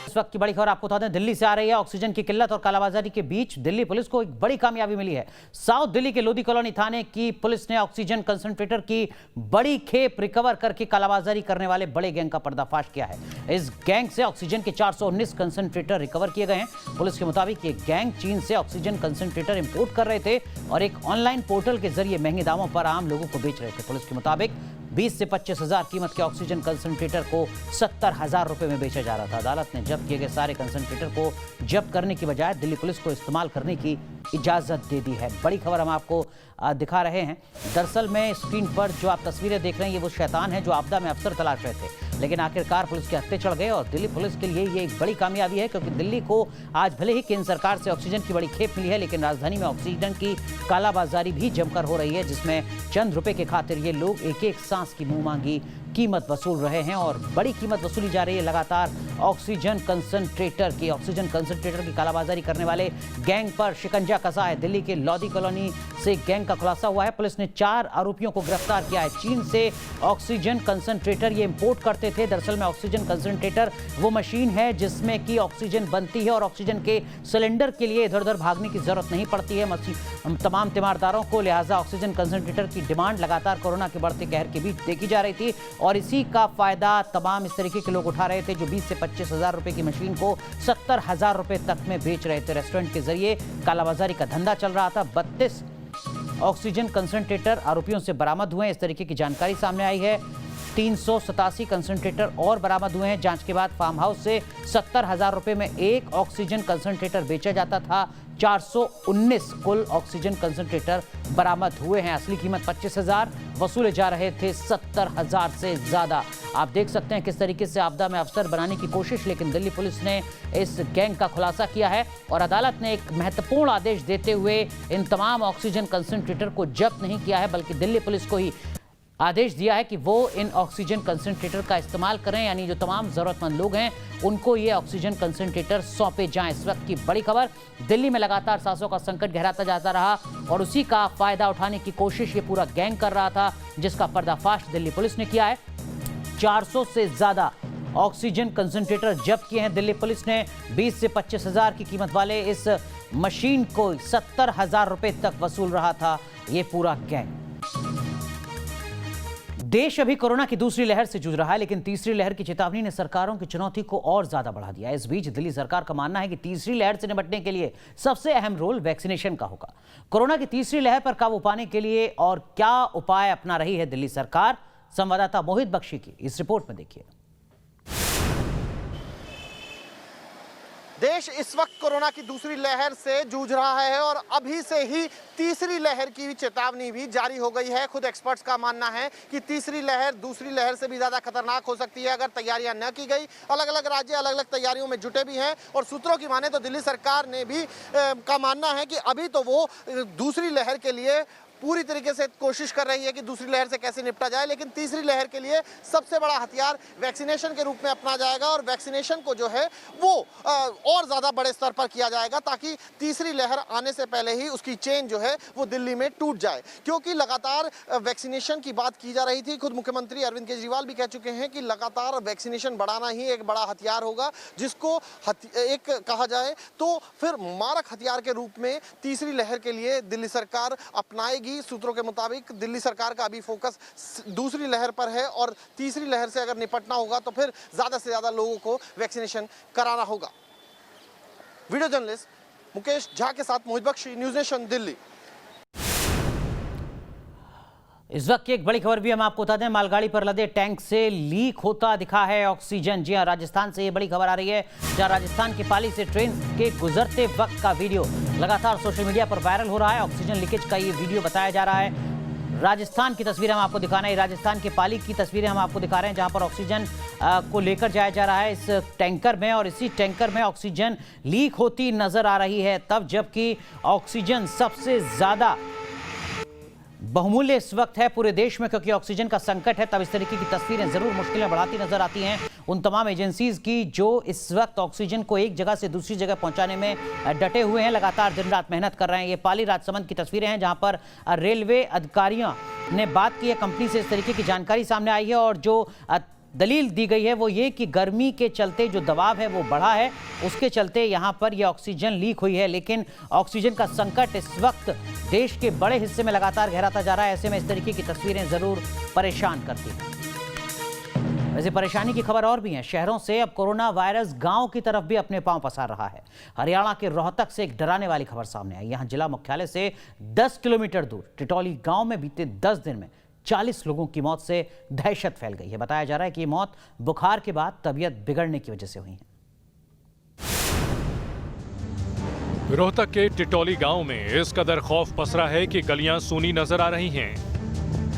इस वक्त की बड़ी खबर आपको बता दें, दिल्ली से आ रही है। ऑक्सीजन की किल्लत और कालाबाजारी के बीच दिल्ली पुलिस को एक बड़ी कामयाबी मिली है। साउथ दिल्ली के लोधी कॉलोनी थाने की पुलिस ने ऑक्सीजन कंसंट्रेटर की बड़ी खेप रिकवर करके कालाबाजारी करने वाले बड़े गैंग का पर्दाफाश किया है। इस गैंग से ऑक्सीजन के 419 कंसंट्रेटर रिकवर किए गए हैं। पुलिस के मुताबिक ये गैंग चीन से ऑक्सीजन कंसंट्रेटर इंपोर्ट कर रहे थे और एक ऑनलाइन पोर्टल के जरिए महंगे दामों पर आम लोगों को बेच रहे थे। पुलिस के मुताबिक 20 से 25 हजार कीमत के ऑक्सीजन कंसंट्रेटर को 70,000 रुपए में बेचा जा रहा था। अदालत ने जब्त किए गए सारे कंसंट्रेटर को जब्त करने की बजाय दिल्ली पुलिस को इस्तेमाल करने की इजाजत दे दी है। बड़ी खबर हम आपको दिखा रहे हैं। दरअसल में स्क्रीन पर जो आप तस्वीरें देख रहे हैं, ये वो शैतान है जो आपदा में अफसर तलाश रहे थे, लेकिन आखिरकार पुलिस के हत्थे चढ़ गए। और दिल्ली पुलिस के लिए ये एक बड़ी कामयाबी है, क्योंकि दिल्ली को आज भले ही केंद्र सरकार से ऑक्सीजन की बड़ी खेप मिली है, लेकिन राजधानी में ऑक्सीजन की कालाबाजारी भी जमकर हो रही है, जिसमें चंद रुपए के खातिर ये लोग एक एक सांस की मुंह मांगी कीमत वसूल रहे हैं। और बड़ी कीमत वसूली जा रही है लगातार ऑक्सीजन कंसंट्रेटर की। ऑक्सीजन कंसंट्रेटर की कालाबाजारी करने वाले गैंग पर शिकंजा कसा है। दिल्ली के लोधी कॉलोनी से गैंग का खुलासा हुआ है। पुलिस ने 4 आरोपियों को गिरफ्तार किया है। चीन से ऑक्सीजन कंसंट्रेटर ये इंपोर्ट करते थे। दरअसल में ऑक्सीजन कंसंट्रेटर वो मशीन है जिसमें कि ऑक्सीजन बनती है और ऑक्सीजन के सिलेंडर के लिए इधर उधर भागने की जरूरत नहीं पड़ती है तमाम तीमारदारों को। लिहाजा ऑक्सीजन कंसंट्रेटर की डिमांड लगातार कोरोना के बढ़ते कहर के बीच देखी जा रही थी और इसी का फायदा तमाम इस तरीके के लोग उठा रहे थे जो 20 से 25 हजार रुपए की मशीन को 70,000 रुपए तक में बेच रहे थे। रेस्टोरेंट के जरिए कालाबाजारी का धंधा चल रहा था। 32 ऑक्सीजन कंसंट्रेटर आरोपियों से बरामद हुए हैं, इस तरीके की जानकारी सामने आई है। 387 कंसंट्रेटर और बरामद हुए हैं। जांच के बाद फार्म हाउस से 70,000 रुपए में एक ऑक्सीजन कंसंट्रेटर बेचा जाता था। 419 कुल ऑक्सीजन कंसंट्रेटर बरामद हुए हैं। असली कीमत 25,000 वसूले जा रहे थे 70,000 से ज्यादा। आप देख सकते हैं किस तरीके से आपदा में अफसर बनाने की कोशिश, लेकिन दिल्ली पुलिस ने इस गैंग का खुलासा किया है और अदालत ने एक महत्वपूर्ण आदेश देते हुए इन तमाम ऑक्सीजन कंसंट्रेटर को जब्त नहीं किया है, बल्कि दिल्ली पुलिस को ही आदेश दिया है कि वो इन ऑक्सीजन कंसंट्रेटर का इस्तेमाल करें। यानी जो तमाम जरूरतमंद लोग हैं उनको ये ऑक्सीजन कंसंट्रेटर सौंपे जाएं। इस वक्त की बड़ी खबर, दिल्ली में लगातार सांसों का संकट गहराता जाता रहा और उसी का फायदा उठाने की कोशिश ये पूरा गैंग कर रहा था, जिसका पर्दाफाश दिल्ली पुलिस ने किया है। 400 से ज्यादा ऑक्सीजन कंसंट्रेटर जब्त किए हैं दिल्ली पुलिस ने। 20 से 25 हजार की कीमत वाले इस मशीन को 70,000 रुपए तक वसूल रहा था ये पूरा गैंग। देश अभी कोरोना की दूसरी लहर से जूझ रहा है, लेकिन तीसरी लहर की चेतावनी ने सरकारों की चुनौती को और ज्यादा बढ़ा दिया है। इस बीच दिल्ली सरकार का मानना है कि तीसरी लहर से निपटने के लिए सबसे अहम रोल वैक्सीनेशन का होगा। कोरोना की तीसरी लहर पर काबू पाने के लिए और क्या उपाय अपना रही है दिल्ली सरकार, संवाददाता मोहित बख्शी की इस रिपोर्ट में देखिए। देश इस वक्त कोरोना की दूसरी लहर से जूझ रहा है और अभी से ही तीसरी लहर की चेतावनी भी जारी हो गई है। खुद एक्सपर्ट्स का मानना है कि तीसरी लहर दूसरी लहर से भी ज़्यादा खतरनाक हो सकती है अगर तैयारियां न की गई। अलग अलग राज्य अलग अलग तैयारियों में जुटे भी हैं और सूत्रों की माने तो दिल्ली सरकार ने भी का मानना है कि अभी तो वो दूसरी लहर के लिए पूरी तरीके से कोशिश कर रही है कि दूसरी लहर से कैसे निपटा जाए, लेकिन तीसरी लहर के लिए सबसे बड़ा हथियार वैक्सीनेशन के रूप में अपना जाएगा और वैक्सीनेशन को जो है वो और ज़्यादा बड़े स्तर पर किया जाएगा ताकि तीसरी लहर आने से पहले ही उसकी चेन जो है वो दिल्ली में टूट जाए। क्योंकि लगातार वैक्सीनेशन की बात की जा रही थी। खुद मुख्यमंत्री अरविंद केजरीवाल भी कह चुके हैं कि लगातार वैक्सीनेशन बढ़ाना ही एक बड़ा हथियार होगा, जिसको एक कहा जाए तो फिर मारक हथियार के रूप में तीसरी लहर के लिए दिल्ली सरकार अपनाएगी। सूत्रों के मुताबिक दिल्ली सरकार का अभी फोकस दूसरी लहर पर है और तीसरी लहर से अगर निपटना होगा तो फिर ज्यादा से ज्यादा लोगों को वैक्सीनेशन कराना होगा। वीडियो जर्नलिस्ट मुकेश झा के साथ मोहित बख्शी, न्यूज नेशन, दिल्ली। इस वक्त की एक बड़ी खबर भी हम आपको बता दें, मालगाड़ी पर लदे टैंक से लीक होता दिखा है ऑक्सीजन। जी हां, राजस्थान से ये बड़ी खबर आ रही है, जहां राजस्थान की पाली से ट्रेन के गुजरते वक्त का वीडियो लगातार सोशल मीडिया पर वायरल हो रहा है। ऑक्सीजन लीकेज का ये वीडियो बताया जा रहा है। राजस्थान की तस्वीरें हम आपको दिखा रहे हैं, राजस्थान के पाली की तस्वीरें हम आपको दिखा रहे हैं, जहां पर ऑक्सीजन को लेकर जाया जा रहा है इस टैंकर में और इसी टैंकर में ऑक्सीजन लीक होती नजर आ रही है, तब जबकि ऑक्सीजन सबसे ज्यादा बहुमूल्य इस वक्त है पूरे देश में, क्योंकि ऑक्सीजन का संकट है। तब इस तरीके की तस्वीरें जरूर मुश्किलें बढ़ाती नजर आती हैं उन तमाम एजेंसीज की जो इस वक्त ऑक्सीजन को एक जगह से दूसरी जगह पहुंचाने में डटे हुए हैं, लगातार दिन रात मेहनत कर रहे हैं। ये पाली राजसमंद की तस्वीरें हैं, जहां पर रेलवे अधिकारियों ने बात की है कंपनी से, इस तरीके की जानकारी सामने आई है और जो दलील दी गई है वो ये कि गर्मी के चलते जो दबाव है वो बढ़ा है, उसके चलते यहाँ पर यह ऑक्सीजन लीक हुई है। लेकिन ऑक्सीजन का संकट इस वक्त देश के बड़े हिस्से में लगातार गहराता जा रहा है। ऐसे में इस तरीके की तस्वीरें जरूर परेशान करती हैं। वैसे परेशानी की खबर और भी है। शहरों से अब कोरोना वायरस गांव की तरफ भी अपने पांव पसार रहा है। हरियाणा के रोहतक से एक डराने वाली खबर सामने आई। यहां जिला मुख्यालय से 10 किलोमीटर दूर टिटौली गांव में बीते 10 दिन में 40 लोगों की मौत से दहशत फैल गई है। बताया जा रहा है कि ये मौत बुखार के बाद तबीयत बिगड़ने की वजह से हुई है। रोहतक के टिटौली गांव में इस कदर खौफ पसरा है कि गलियां सूनी नजर आ रही हैं।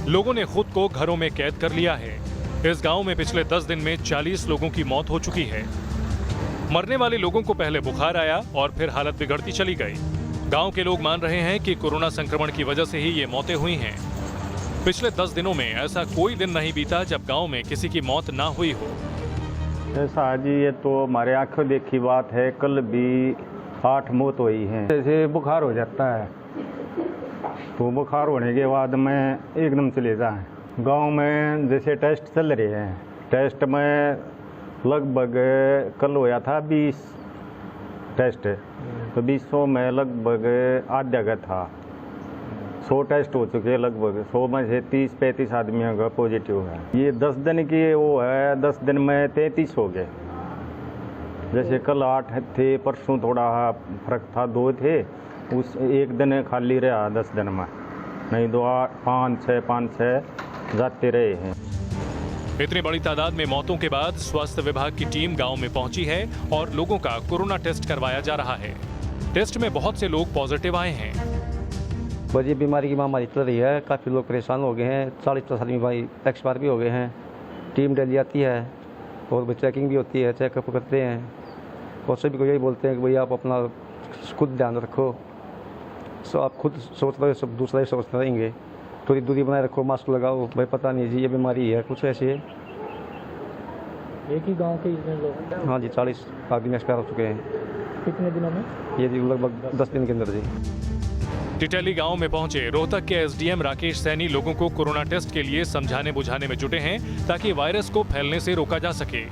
लोगों ने खुद को घरों में कैद कर लिया है। इस गांव में पिछले 10 दिन में 40 लोगों की मौत हो चुकी है। मरने वाले लोगों को पहले बुखार आया और फिर हालत बिगड़ती चली गई। गांव के लोग मान रहे हैं कि कोरोना संक्रमण की वजह से ही ये मौतें हुई हैं। पिछले 10 दिनों में ऐसा कोई दिन नहीं बीता जब गांव में किसी की मौत ना हुई हो। ऐसा जी, ये तो हमारे आंखों देखी बात है। कल भी 8 मौत हुई है। जैसे बुखार हो जाता है तो बुखार होने के बाद में एकदम चले जाए। गांव में जैसे टेस्ट चल रहे हैं, टेस्ट में लगभग कल होया था 20 टेस्ट, तो 20 में लगभग आधा का था। 100 टेस्ट हो चुके हैं लगभग। 100 में से 30-35 आदमियों का पॉजिटिव है। ये 10 दिन की वो है, 10 दिन में 33 हो गए। जैसे कल 8 थे, परसों थोड़ा फर्क था, 2 थे। उस एक दिन खाली रहा 10 दिन में, नहीं तो 5-6 जाते रहे हैं। इतनी बड़ी तादाद में मौतों के बाद स्वास्थ्य विभाग की टीम गांव में पहुंची है और लोगों का कोरोना टेस्ट करवाया जा रहा है। टेस्ट में बहुत से लोग पॉजिटिव आए हैं। बड़ी बीमारी की महामारी चल रही है, काफ़ी लोग परेशान हो गए हैं। 40-50 आदमी भाई एक्सपायर भी हो गए हैं। टीम डेली आती है और चेकिंग भी होती है, चेकअप करते हैं और सभी को यही बोलते हैं कि भाई आप अपना खुद ध्यान रखो। सो आप खुद सोच रहे हो, सब दूसरा ही सोचते रहेंगे। थोड़ी दूरी बनाए रखो, मास्क लगाओ। भाई पता नहीं जी, ये बीमारी है कुछ ऐसी है। एक ही गांव के इतने लोग? हाँ जी, 40 आदमी एक्सपायर हो चुके हैं। कितने दिनों में? ये जी लगभग 10 दिन के अंदर जी। टिटौली गांव में पहुंचे रोहतक के एसडीएम राकेश सैनी लोगों को कोरोना टेस्ट के लिए समझाने बुझाने में जुटे हैं ताकि वायरस को फैलने से रोका जा सके।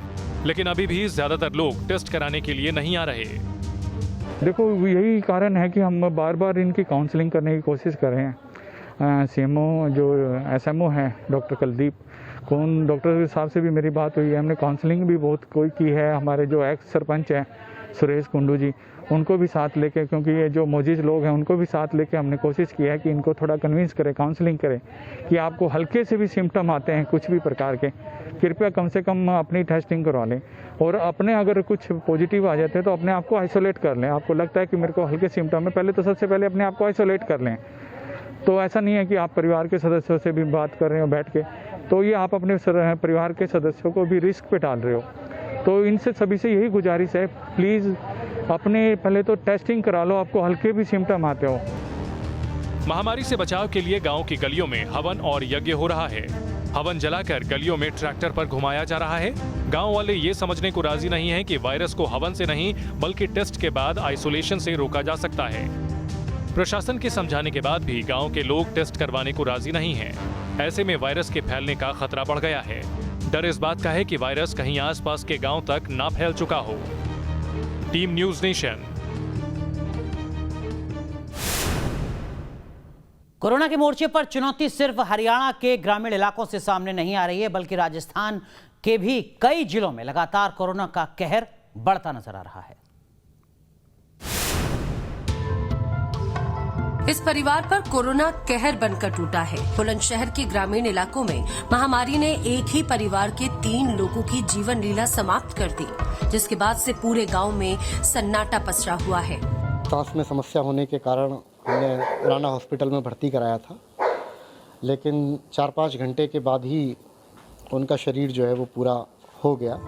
लेकिन अभी भी ज्यादातर लोग टेस्ट कराने के लिए नहीं आ रहे। देखो, यही कारण है कि हम बार बार इनकी काउंसलिंग करने की कोशिश कर रहे हैं। सीएमओ जो एसएमओ हैं डॉक्टर कुलदीप, कौन डॉक्टर साहब से भी मेरी बात हुई है। हमने काउंसलिंग भी बहुत कोई की है। हमारे जो एक्स सरपंच हैं सुरेश कुंडू जी, उनको भी साथ लेके, क्योंकि ये जो मौजूद लोग हैं उनको भी साथ लेके हमने कोशिश की है कि इनको थोड़ा कन्विंस करें, काउंसलिंग करें कि आपको हल्के से भी सिम्टम आते हैं कुछ भी प्रकार के, कृपया कम से कम अपनी टेस्टिंग करवा लें। और अपने अगर कुछ पॉजिटिव आ जाते हैं तो अपने आप को आइसोलेट कर लें। आपको लगता है कि मेरे को हल्के सिम्टम है, पहले तो सबसे पहले अपने आप को आइसोलेट कर लें। तो ऐसा नहीं है कि आप परिवार के सदस्यों से भी बात कर रहे हो बैठ के, तो ये आप अपने परिवार के सदस्यों को भी रिस्क पे डाल रहे हो। तो इनसे सभी से यही गुजारिश है, प्लीज़ अपने पहले तो टेस्टिंग करा लो, आपको हल्के भी सिम्टम आते हो। महामारी से बचाव के लिए गांव की गलियों में हवन और यज्ञ हो रहा है। हवन जलाकर गलियों में ट्रैक्टर पर घुमाया जा रहा है। गांव वाले ये समझने को राजी नहीं है कि वायरस को हवन से नहीं बल्कि टेस्ट के बाद आइसोलेशन से रोका जा सकता है। प्रशासन के समझाने के बाद भी गांव के लोग टेस्ट करवाने को राजी नहीं हैं। ऐसे में वायरस के फैलने का खतरा बढ़ गया है। डर इस बात का है कि वायरस कहीं आसपास के गांव तक ना फैल चुका हो। Team news nation. कोरोना के मोर्चे पर चुनौती सिर्फ हरियाणा के ग्रामीण इलाकों से सामने नहीं आ रही है, बल्कि राजस्थान के भी कई जिलों में लगातार कोरोना का कहर बढ़ता नजर आ रहा है। इस परिवार पर कोरोना कहर बनकर टूटा है। बुलंदशहर के ग्रामीण इलाकों में महामारी ने एक ही परिवार के 3 लोगों की जीवन लीला समाप्त कर दी, जिसके बाद से पूरे गांव में सन्नाटा पसरा हुआ है। सांस में समस्या होने के कारण हमने राणा हॉस्पिटल में भर्ती कराया था, लेकिन 4-5 घंटे के बाद ही उनका शरीर जो है वो पूरा हो गया।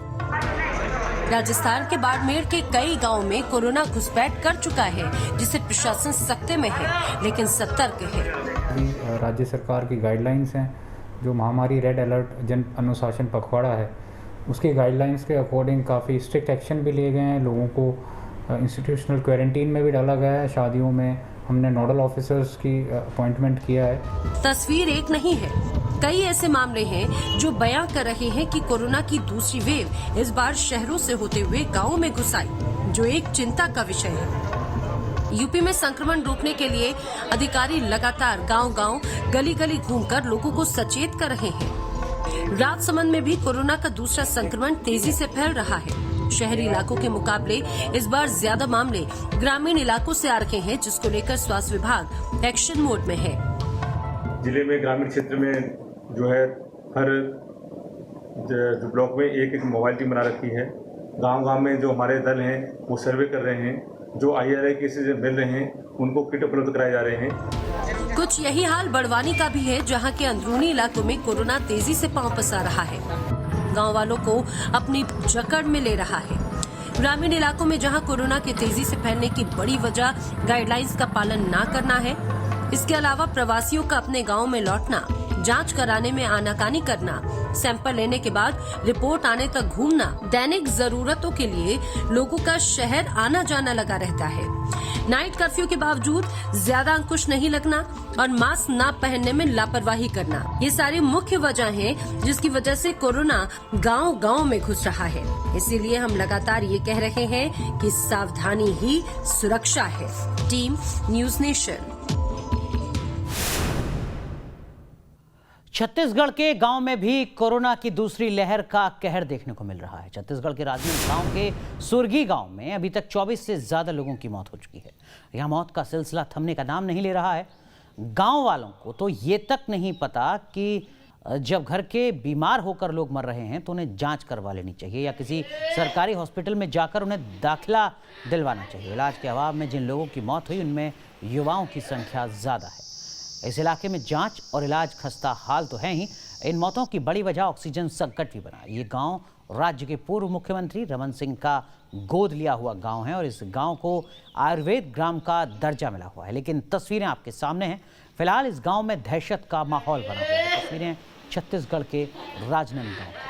राजस्थान के बाड़मेर के कई गांव में कोरोना घुसपैठ कर चुका है, जिसे प्रशासन सख्ते में है लेकिन सतर्क है। राज्य सरकार की गाइडलाइंस हैं, जो महामारी रेड अलर्ट जन अनुशासन पखवाड़ा है, उसके गाइडलाइंस के अकॉर्डिंग काफ़ी स्ट्रिक्ट एक्शन भी लिए गए हैं। लोगों को इंस्टीट्यूशनल क्वारंटीन में भी डाला गया है। शादियों में हमने नोडल ऑफिसर्स की अपॉइंटमेंट किया है। तस्वीर एक नहीं है, कई ऐसे मामले हैं जो बयां कर रहे हैं कि कोरोना की दूसरी वेव इस बार शहरों से होते हुए गांवों में घुस आई, जो एक चिंता का विषय है। यूपी में संक्रमण रोकने के लिए अधिकारी लगातार गांव-गांव, गली-गली घूमकर लोगों को सचेत कर रहे हैं। राजसमंद में भी कोरोना का दूसरा संक्रमण तेजी से फैल रहा है। शहरी इलाकों के मुकाबले इस बार ज्यादा मामले ग्रामीण इलाकों से आ रहे हैं, जिसको लेकर स्वास्थ्य विभाग एक्शन मोड में है। जिले में ग्रामीण क्षेत्र में जो है हर जो ब्लॉक में एक एक मोबाइल टीम बना रखी है। गांव-गांव में जो हमारे दल हैं वो सर्वे कर रहे हैं। जो IRI केसेज मिल रहे हैं उनको किट उपलब्ध कराए जा रहे हैं। कुछ यही हाल बड़वानी का भी है, जहां के अंदरूनी इलाकों में कोरोना तेजी से पांव पसार रहा है, गांव वालों को अपनी जकड़ में ले रहा है। ग्रामीण इलाकों में जहां कोरोना के तेजी से फैलने की बड़ी वजह गाइडलाइंस का पालन न करना है, इसके अलावा प्रवासियों का अपने गांव में लौटना, जांच कराने में आनाकानी करना, सैंपल लेने के बाद रिपोर्ट आने तक घूमना, दैनिक जरूरतों के लिए लोगों का शहर आना जाना लगा रहता है। नाइट कर्फ्यू के बावजूद ज्यादा अंकुश नहीं लगना और मास्क न पहनने में लापरवाही करना, ये सारी मुख्य वजह हैं जिसकी वजह से कोरोना गांव-गांव में घुस रहा है। इसीलिए हम लगातार ये कह रहे हैं कि सावधानी ही सुरक्षा है। Team news nation. छत्तीसगढ़ के गांव में भी कोरोना की दूसरी लहर का कहर देखने को मिल रहा है। छत्तीसगढ़ के राजनांदगांव के सुरगी गांव में अभी तक 24 से ज्यादा लोगों की मौत हो चुकी है। यह मौत का सिलसिला थमने का नाम नहीं ले रहा है। गांव वालों को तो ये तक नहीं पता कि जब घर के बीमार होकर लोग मर रहे हैं तो उन्हें जांच करवा लेनी चाहिए या किसी सरकारी हॉस्पिटल में जाकर उन्हें दाखिला दिलवाना चाहिए। इलाज के अभाव में जिन लोगों की मौत हुई उनमें युवाओं की संख्या ज़्यादा है। इस इलाके में जांच और इलाज खस्ता हाल तो है ही, इन मौतों की बड़ी वजह ऑक्सीजन संकट भी बना। ये गांव राज्य के पूर्व मुख्यमंत्री रमन सिंह का गोद लिया हुआ गांव है और इस गांव को आयुर्वेद ग्राम का दर्जा मिला हुआ है। लेकिन तस्वीरें आपके सामने हैं। फिलहाल इस गांव में दहशत का माहौल बना हुआ है। तस्वीरें छत्तीसगढ़ के राजनांदगांव।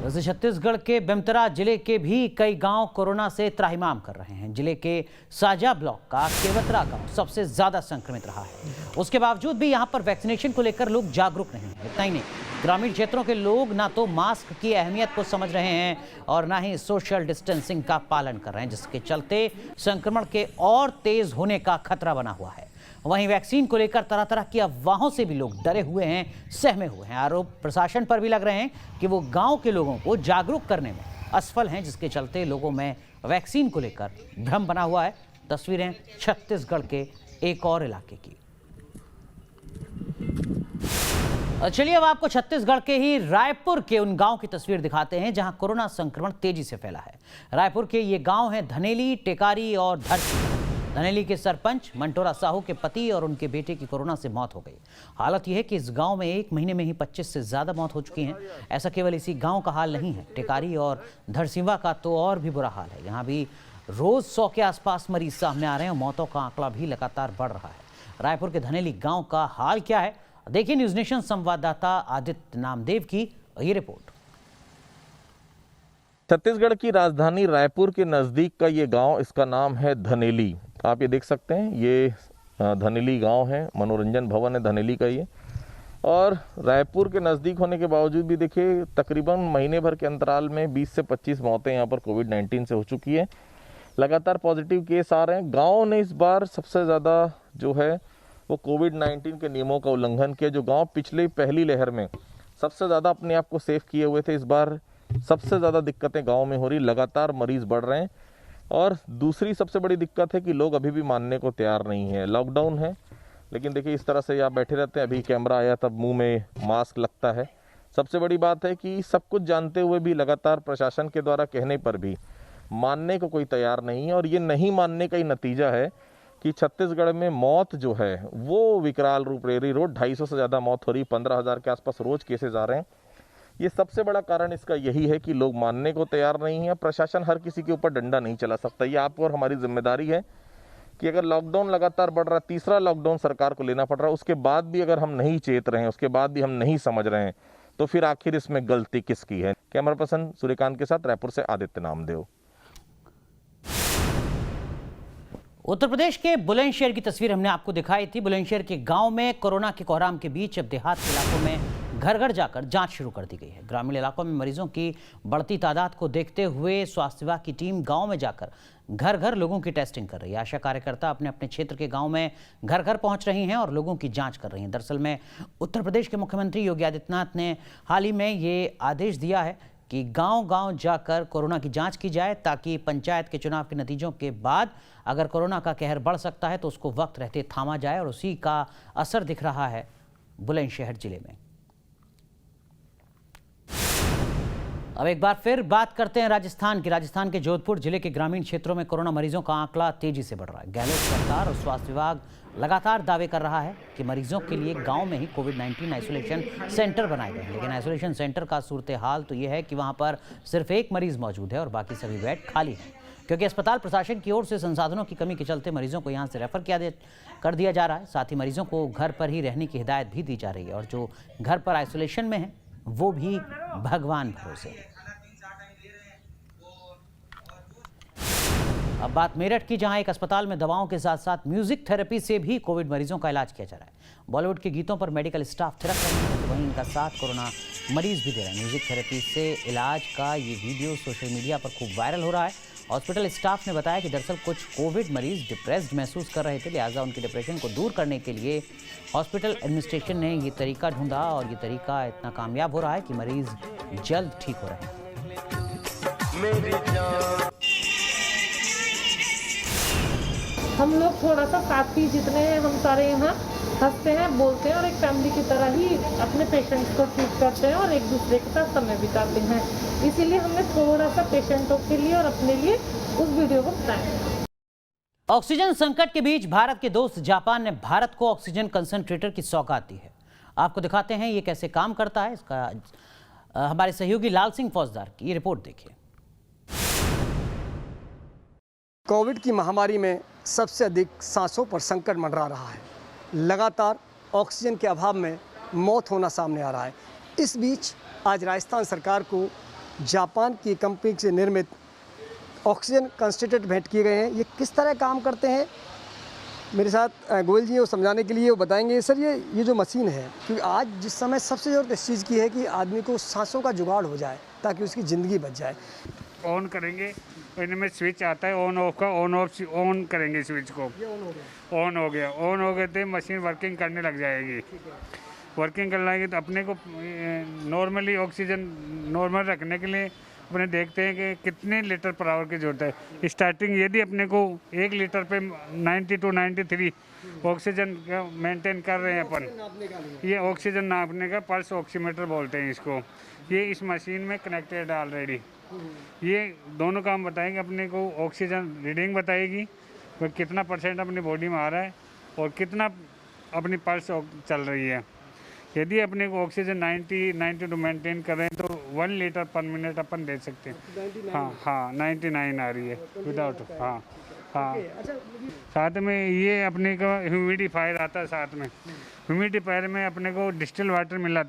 वैसे छत्तीसगढ़ के बेमेतरा जिले के भी कई गांव कोरोना से त्राहिमाम कर रहे हैं। जिले के साजा ब्लॉक का केवतरा गांव सबसे ज्यादा संक्रमित रहा है। उसके बावजूद भी यहां पर वैक्सीनेशन को लेकर लोग जागरूक नहीं हैं। इतना ही नहीं, ग्रामीण क्षेत्रों के लोग ना तो मास्क की अहमियत को समझ रहे हैं और ना ही सोशल डिस्टेंसिंग का पालन कर रहे हैं, जिसके चलते संक्रमण के और तेज होने का खतरा बना हुआ है। वहीं वैक्सीन को लेकर तरह तरह की अफवाहों से भी लोग डरे हुए हैं, सहमे हुए हैं। आरोप प्रशासन पर भी लग रहे हैं कि वो गांव के लोगों को जागरूक करने में असफल हैं, जिसके चलते लोगों में वैक्सीन को लेकर भ्रम बना हुआ है। तस्वीरें छत्तीसगढ़ के एक और इलाके की। चलिए अब आपको छत्तीसगढ़ के ही रायपुर के उन गांव की तस्वीर दिखाते हैं जहां कोरोना संक्रमण तेजी से फैला है। रायपुर के ये गांव हैं धनेली, टेकारी और धरसी। धनेली के सरपंच मंटोरा साहू के पति और उनके बेटे की कोरोना से मौत हो गई। हालत यह है कि इस गांव में एक महीने में ही 25 से ज्यादा मौत हो चुकी हैं। ऐसा केवल इसी गांव का हाल नहीं है, टेकारी और धरसीवा का तो और भी बुरा हाल है। यहाँ भी रोज 100 के आसपास मरीज सामने आ रहे हैं और मौतों का आंकड़ा भी लगातार बढ़ रहा है। रायपुर के धनेली गाँव का हाल क्या है, देखिए न्यूज नेशन संवाददाता आदित्य नामदेव की ये रिपोर्ट। छत्तीसगढ़ की राजधानी रायपुर के नजदीक का ये गांव, इसका नाम है धनेली। आप ये देख सकते हैं, ये धनेली गांव है, मनोरंजन भवन है धनेली का ये। और रायपुर के नज़दीक होने के बावजूद भी देखिए तकरीबन महीने भर के अंतराल में 20 से 25 मौतें यहाँ पर कोविड-19 से हो चुकी है। लगातार पॉजिटिव केस आ रहे हैं। गांव ने इस बार सबसे ज़्यादा जो है वो कोविड-19 के नियमों का उल्लंघन किया। जो गाँव पिछले पहली लहर में सबसे ज़्यादा अपने आप को सेफ किए हुए थे, इस बार सबसे ज़्यादा दिक्कतें गाँव में हो रही। लगातार मरीज बढ़ रहे हैं और दूसरी सबसे बड़ी दिक्कत है कि लोग अभी भी मानने को तैयार नहीं है। लॉकडाउन है, लेकिन देखिए इस तरह से आप बैठे रहते हैं। अभी कैमरा आया तब मुंह में मास्क लगता है। सबसे बड़ी बात है कि सब कुछ जानते हुए भी लगातार प्रशासन के द्वारा कहने पर भी मानने को कोई तैयार नहीं है। और ये नहीं मानने का ही नतीजा है कि छत्तीसगढ़ में मौत जो है वो विकराल रूप ले रही। रोज 250 से ज़्यादा मौत हो रही, 15,000 के आसपास रोज केसेज आ रहे हैं। ये सबसे बड़ा कारण इसका यही है कि लोग मानने को तैयार नहीं है। प्रशासन हर किसी के ऊपर डंडा नहीं चला सकता। ये आप और हमारी जिम्मेदारी है कि अगर लॉकडाउन लगातार बढ़ रहा है, तीसरा लॉकडाउन सरकार को लेना पड़ रहा है, उसके बाद भी अगर हम नहीं चेत रहे हैं, उसके बाद भी हम नहीं समझ रहे हैं, तो फिर आखिर इसमें गलती किसकी है। कैमरा पर्सन सूर्यकांत के साथ रायपुर से आदित्य नामदेव। उत्तर प्रदेश के बुलंदशहर की तस्वीर हमने आपको दिखाई थी। बुलंदशहर के गांव में कोरोना के कोहराम के बीच अब देहात के इलाकों में घर घर जाकर जांच शुरू कर दी गई है। ग्रामीण इलाकों में मरीजों की बढ़ती तादाद को देखते हुए स्वास्थ्य विभाग की टीम गांव में जाकर घर घर लोगों की टेस्टिंग कर रही है। आशा कार्यकर्ता अपने अपने क्षेत्र के गाँव में घर घर पहुँच रही हैं और लोगों की जाँच कर रही हैं। दरअसल में उत्तर प्रदेश के मुख्यमंत्री योगी आदित्यनाथ ने हाल ही में ये आदेश दिया है कि गांव-गांव जाकर कोरोना की जांच की जाए, ताकि पंचायत के चुनाव के नतीजों के बाद अगर कोरोना का कहर बढ़ सकता है तो उसको वक्त रहते थामा जाए, और उसी का असर दिख रहा है बुलंदशहर जिले में। अब एक बार फिर बात करते हैं राजस्थान की। राजस्थान के जोधपुर जिले के ग्रामीण क्षेत्रों में कोरोना मरीजों का आंकड़ा तेजी से बढ़ रहा है। गहलोत सरकार और स्वास्थ्य विभाग लगातार दावे कर रहा है कि मरीजों के लिए गांव में ही कोविड-19 आइसोलेशन सेंटर बनाए गए हैं, लेकिन आइसोलेशन सेंटर का सूरत हाल तो ये है कि वहां पर सिर्फ एक मरीज मौजूद है और बाकी सभी बेड खाली हैं, क्योंकि अस्पताल प्रशासन की ओर से संसाधनों की कमी के चलते मरीजों को यहां से रेफर कर दिया जा रहा है। साथ ही मरीजों को घर पर ही रहने की हिदायत भी दी जा रही है, और जो घर पर आइसोलेशन में है वो भी भगवान भरोसे। अब बात मेरठ की, जहां एक अस्पताल में दवाओं के साथ साथ म्यूजिक थेरेपी से भी कोविड मरीजों का इलाज किया जा रहा है। बॉलीवुड के गीतों पर मेडिकल स्टाफ थिरक रहे हैं, तो वहीं इनका साथ कोरोना मरीज भी दे रहे हैं। म्यूजिक थेरेपी से इलाज का ये वीडियो सोशल मीडिया पर खूब वायरल हो रहा है। हॉस्पिटल स्टाफ ने बताया कि दरअसल कुछ कोविड मरीज डिप्रेस्ड महसूस कर रहे थे, लिहाजा उनके डिप्रेशन को दूर करने के लिए हॉस्पिटल एडमिनिस्ट्रेशन ने ये तरीका ढूंढा, और ये तरीका इतना कामयाब हो रहा है कि मरीज जल्द ठीक हो रहे हैं। हम लोग थोड़ा सा साथी जितने हैं हम सारे यहाँ हंसते हैं, बोलते हैं और एक फैमिली की तरह ही अपने पेशेंट्स को ट्रीट करते हैं और एक दूसरे के साथ समय बिताते हैं। इसीलिए हमने थोड़ा सा पेशेंटों के लिए और अपने लिए उस वीडियो को बनाया। ऑक्सीजन संकट के बीच भारत के दोस्त जापान ने भारत को ऑक्सीजन कंसंट्रेटर की सौगात दी है। आपको दिखाते हैं ये कैसे काम करता है। इसका हमारे सहयोगी लाल सिंह फौजदार की रिपोर्ट देखिए। कोविड की महामारी में सबसे अधिक सांसों पर संकट मंडरा रहा है। लगातार ऑक्सीजन के अभाव में मौत होना सामने आ रहा है। इस बीच आज राजस्थान सरकार को जापान की कंपनी से निर्मित ऑक्सीजन कंसंट्रेटर भेंट किए गए हैं। ये किस तरह काम करते हैं, मेरे साथ गोयल जी वो समझाने के लिए वो बताएंगे। सर, ये जो मशीन है, क्योंकि आज जिस समय सबसे ज़रूरत इस चीज़ की है कि आदमी को सांसों का जुगाड़ हो जाए ताकि उसकी ज़िंदगी बच जाए। ऑन करेंगे, इनमें स्विच आता है ऑन ऑफ का, ऑन ऑफ ऑन करेंगे स्विच को, ऑन हो गया तो मशीन वर्किंग करने लग जाएगी। वर्किंग करने लगी तो अपने को नॉर्मली ऑक्सीजन नॉर्मल रखने के लिए अपने देखते हैं कि कितने लीटर पर आवर की जरूरत है। स्टार्टिंग यदि अपने को 1 लीटर पे 90 to 93 ऑक्सीजन मेंटेन कर रहे हैं अपन, ये ऑक्सीजन नापने का पल्स ऑक्सीमीटर बोलते हैं इसको। ये इस मशीन में कनेक्टेड है ऑलरेडी। ये दोनों काम बताएंगे, अपने को ऑक्सीजन रीडिंग बताएगी कितना % अपनी बॉडी में आ रहा है और कितना अपनी पल्स चल रही है। यदि अपने को ऑक्सीजन 92 मेंटेन करें तो 1 लीटर पर मिनट अपन दे सकते हैं। हाँ 99 आ रही है विदाउट। हाँ साथ में ये अपने को ह्यूमिडिफायर आता है। साथ में ह्यूमिडिफायर में अपने को डिस्टिल वाटर मिला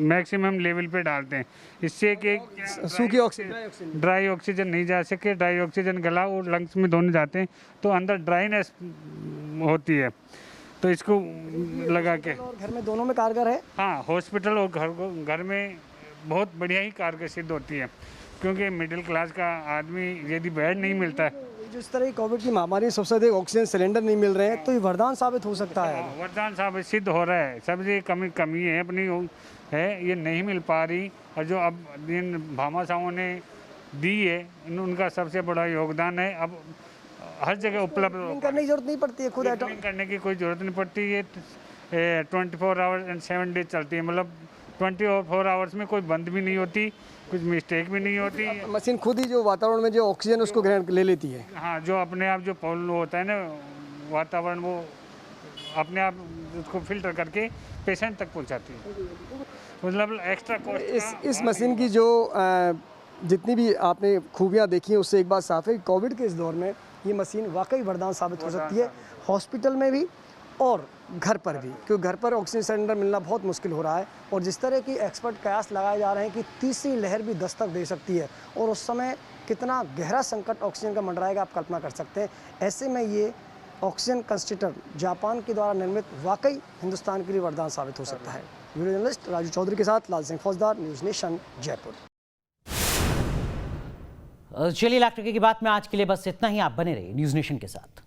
मैक्सिमम लेवल पे डालते हैं, इससे कि सूखी ऑक्सीजन ड्राई ऑक्सीजन नहीं जा सके। ड्राई ऑक्सीजन गला और लंग्स में दोनों जाते हैं तो अंदर ड्राइनेस होती है, तो इसको लगा के घर में दोनों में कारगर है। हाँ, हॉस्पिटल और घर में बहुत बढ़िया ही कारगर सिद्ध होती है, क्योंकि मिडिल क्लास का आदमी यदि बेड नहीं मिलता है, जिस तरह की कोविड की महामारी सबसे अधिक ऑक्सीजन सिलेंडर नहीं मिल रहे हैं, तो ये वरदान साबित हो सकता है। वरदान साबित सिद्ध हो रहा है। सबसे कमी है अपनी है, ये नहीं मिल पा रही, और जो अब इन भामाशाहों ने दी है उनका सबसे बड़ा योगदान है। अब हर जगह उपलब्ध करने की जरूरत नहीं पड़ती है, खुद करने की कोई जरूरत नहीं पड़ती। ये 24 आवर्स एंड 7 डेज चलती है, मतलब 24 आवर्स में कोई बंद भी नहीं होती, कुछ मिस्टेक भी नहीं होती। मशीन खुद ही जो वातावरण में जो ऑक्सीजन उसको ग्रहण ले लेती है। हाँ, जो अपने आप जो पॉल्यूशन होता है ना वातावरण, वो अपने आप उसको फिल्टर करके पेशेंट तक पहुंचाती है। मतलब एक्स्ट्रा कॉस्ट इस मशीन की जो जितनी भी आपने खूबियाँ देखी हैं उससे एक बात साफ है कि कोविड के इस दौर में ये मशीन वाकई वरदान साबित हो सकती है, हॉस्पिटल में भी और घर पर भी, क्योंकि घर पर ऑक्सीजन सिलेंडर मिलना बहुत मुश्किल हो रहा है। और जिस तरह की एक्सपर्ट कयास लगाए जा रहे हैं कि तीसरी लहर भी दस्तक दे सकती है और उस समय कितना गहरा संकट ऑक्सीजन का मंडराएगा आप कल्पना कर सकते हैं। ऐसे में ये ऑक्सीजन कंसंट्रेटर जापान के द्वारा निर्मित वाकई हिंदुस्तान के लिए वरदान साबित हो सकता है। वीडियो जर्नलिस्ट राजू चौधरी के साथ लाल सिंह फौजदार, न्यूज़ नेशन, जयपुर। चलिए इलेक्ट्रिक की बात में आज के लिए बस इतना ही। आप बने रहिए न्यूज़ नेशन के साथ।